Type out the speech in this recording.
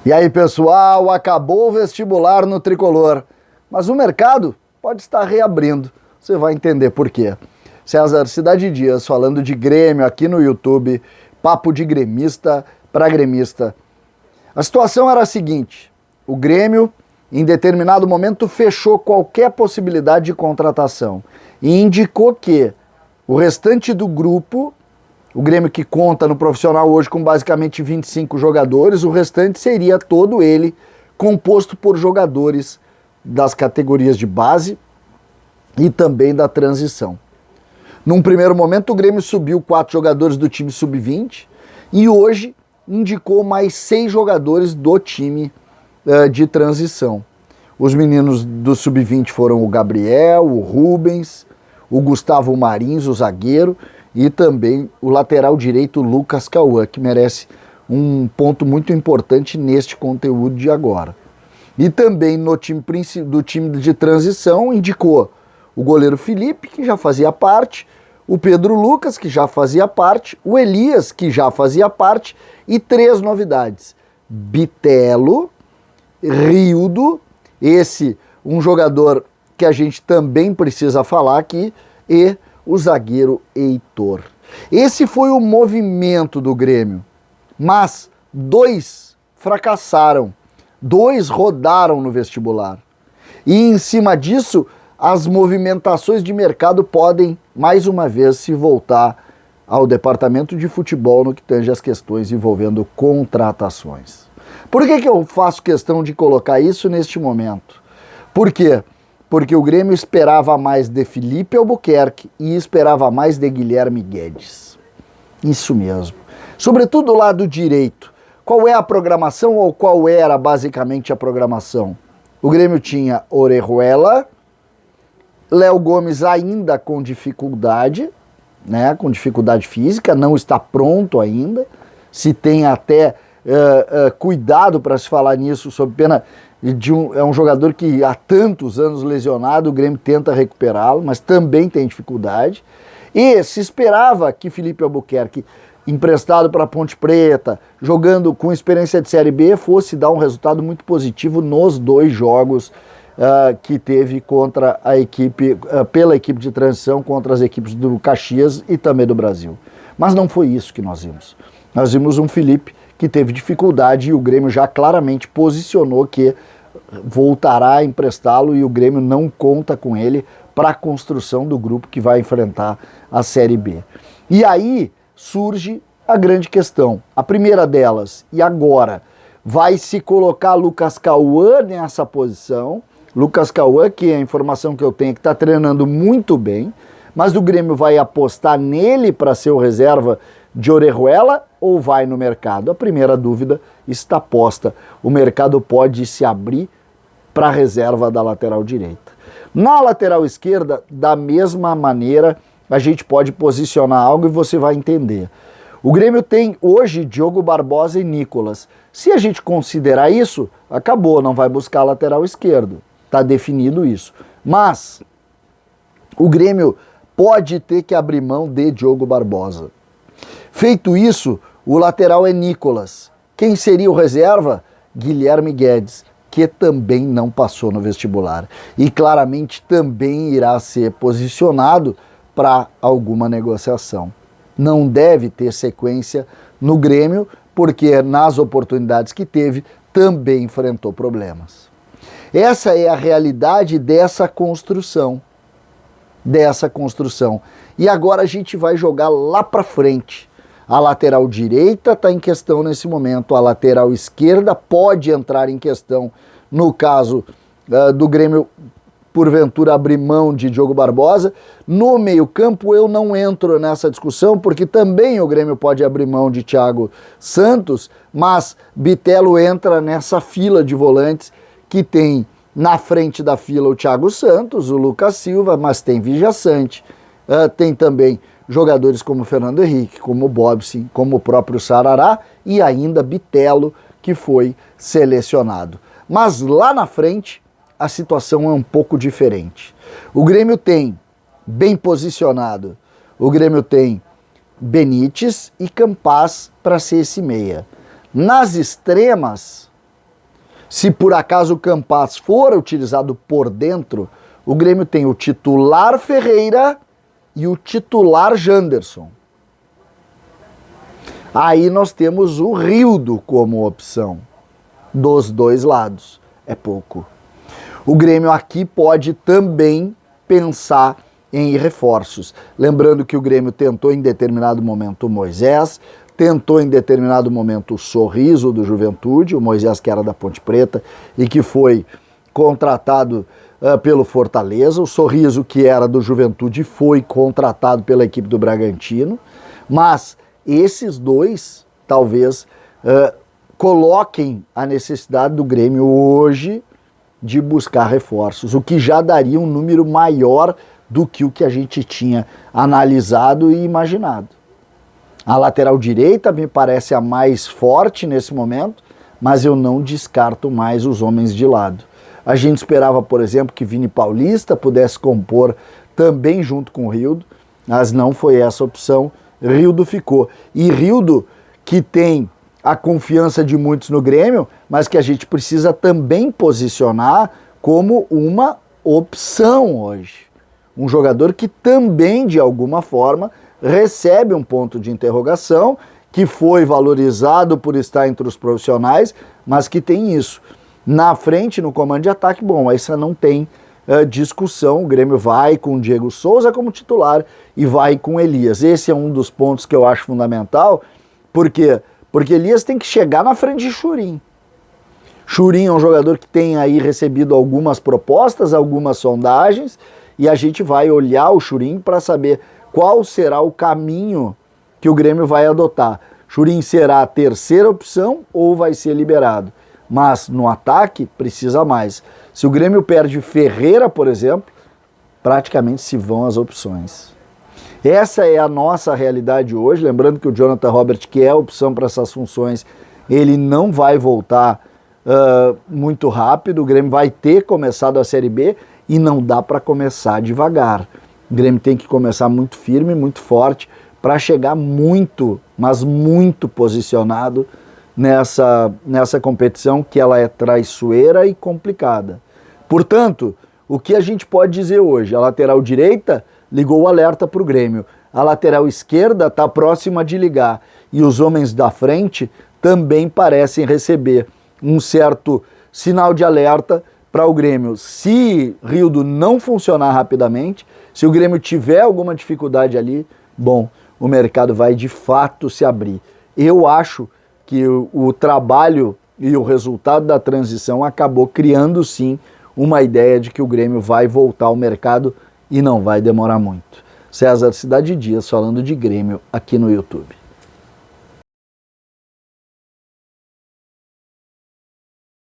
E aí, pessoal, acabou o vestibular no Tricolor, mas o mercado pode estar reabrindo. Você vai entender por quê. César Cidade Dias falando de Grêmio aqui no YouTube, papo de gremista para gremista. A situação era a seguinte: o Grêmio, em determinado momento, fechou qualquer possibilidade de contratação e indicou que o restante do grupo, o Grêmio que conta no profissional hoje com basicamente 25 jogadores, o restante seria todo ele composto por jogadores das categorias de base e também da transição. Num primeiro momento, o Grêmio subiu 4 jogadores do time sub-20 e hoje indicou mais 6 jogadores do time de transição. Os meninos do sub-20 foram o Gabriel, o Rubens, o Gustavo Marins, o zagueiro, e também o lateral direito Lucas Cauã, que merece um ponto muito importante neste conteúdo de agora. E também no time do time de transição indicou o goleiro Felipe, que já fazia parte, o Pedro Lucas, que já fazia parte, o Elias, que já fazia parte, e 3 novidades: Bitelo, Rildo, esse um jogador que a gente também precisa falar aqui, e o zagueiro Heitor. Esse foi o movimento do Grêmio, mas 2 fracassaram, 2 rodaram no vestibular. E em cima disso, as movimentações de mercado podem, mais uma vez, se voltar ao departamento de futebol no que tange as questões envolvendo contratações. Por que eu faço questão de colocar isso neste momento? Por quê? Porque o Grêmio esperava mais de Felipe Albuquerque e esperava mais de Guilherme Guedes. Isso mesmo. Sobretudo do lado direito. Qual é a programação ou qual era basicamente a programação? O Grêmio tinha Orejuela, Léo Gomes ainda com dificuldade, né, com dificuldade física, não está pronto ainda. Se tem até cuidado para se falar nisso, sob pena de é um jogador que há tantos anos lesionado, o Grêmio tenta recuperá-lo, mas também tem dificuldade. E se esperava que Felipe Albuquerque, emprestado para a Ponte Preta, jogando com experiência de Série B, fosse dar um resultado muito positivo nos 2 jogos que teve contra a equipe, pela equipe de transição, contra as equipes do Caxias e também do Brasil. Mas não foi isso que nós vimos. Nós vimos um Felipe que teve dificuldade e o Grêmio já claramente posicionou que voltará a emprestá-lo e o Grêmio não conta com ele para a construção do grupo que vai enfrentar a Série B. E aí surge a grande questão. A primeira delas, e agora, vai se colocar Lucas Cauã nessa posição. Lucas Cauã, que é a informação que eu tenho, que está treinando muito bem, mas o Grêmio vai apostar nele para ser o reserva de Orejuela ou vai no mercado? A primeira dúvida está posta. O mercado pode se abrir para a reserva da lateral direita. Na lateral esquerda, da mesma maneira, a gente pode posicionar algo e você vai entender. O Grêmio tem hoje Diogo Barbosa e Nicolas. Se a gente considerar isso, acabou, não vai buscar lateral esquerdo. Está definido isso. Mas o Grêmio pode ter que abrir mão de Diogo Barbosa. Feito isso, o lateral é Nicolas. Quem seria o reserva? Guilherme Guedes, que também não passou no vestibular. E claramente também irá ser posicionado para alguma negociação. Não deve ter sequência no Grêmio, porque nas oportunidades que teve, também enfrentou problemas. Essa é a realidade dessa construção. E agora a gente vai jogar lá para frente. A lateral direita está em questão nesse momento, a lateral esquerda pode entrar em questão no caso do Grêmio, porventura, abrir mão de Diogo Barbosa. No meio-campo eu não entro nessa discussão, porque também o Grêmio pode abrir mão de Thiago Santos, mas Bitelo entra nessa fila de volantes que tem na frente da fila o Thiago Santos, o Lucas Silva, mas tem Vijaçante, tem também jogadores como Fernando Henrique, como o Bobson, como o próprio Sarará e ainda Bitelo, que foi selecionado. Mas lá na frente a situação é um pouco diferente. O Grêmio tem, bem posicionado, o Grêmio tem Benítez e Campaz para ser esse meia. Nas extremas, Se por acaso o Campas for utilizado por dentro, o Grêmio tem o titular Ferreira e o titular Janderson. Aí nós temos o Rildo como opção. Dos dois lados. É pouco. O Grêmio aqui pode também pensar em reforços. Lembrando que o Grêmio tentou em determinado momento o Moisés, tentou em determinado momento o Sorriso do Juventude, o Moisés que era da Ponte Preta e que foi contratado pelo Fortaleza, o Sorriso que era do Juventude foi contratado pela equipe do Bragantino, mas esses dois talvez coloquem a necessidade do Grêmio hoje de buscar reforços, o que já daria um número maior do que o que a gente tinha analisado e imaginado. A lateral direita me parece a mais forte nesse momento, mas eu não descarto mais os homens de lado. A gente esperava, por exemplo, que Vini Paulista pudesse compor também junto com o Rildo, mas não foi essa a opção. Rildo ficou. E Rildo, que tem a confiança de muitos no Grêmio, mas que a gente precisa também posicionar como uma opção hoje. Um jogador que também, de alguma forma, recebe um ponto de interrogação, que foi valorizado por estar entre os profissionais, mas que tem isso. Na frente, no comando de ataque, bom, essa não tem discussão. O Grêmio vai com o Diego Souza como titular e vai com Elias. Esse é um dos pontos que eu acho fundamental, porque Elias tem que chegar na frente de Churin. Churin é um jogador que tem aí recebido algumas propostas, algumas sondagens, e a gente vai olhar o Churin para saber qual será o caminho que o Grêmio vai adotar. Churin será a terceira opção ou vai ser liberado? Mas no ataque precisa mais. Se o Grêmio perde Ferreira, por exemplo, praticamente se vão as opções. Essa é a nossa realidade hoje, lembrando que o Jonathan Robert, que é a opção para essas funções, ele não vai voltar muito rápido. O Grêmio vai ter começado a Série B e não dá para começar devagar. O Grêmio tem que começar muito firme, muito forte, para chegar muito, mas muito posicionado nessa competição, que ela é traiçoeira e complicada. Portanto, o que a gente pode dizer hoje? A lateral direita ligou o alerta para o Grêmio. A lateral esquerda está próxima de ligar. E os homens da frente também parecem receber um certo sinal de alerta para o Grêmio. Se Rildo não funcionar rapidamente, se o Grêmio tiver alguma dificuldade ali, bom, o mercado vai de fato se abrir. Eu acho que o trabalho e o resultado da transição acabou criando sim uma ideia de que o Grêmio vai voltar ao mercado e não vai demorar muito. César Cidade Dias falando de Grêmio aqui no YouTube.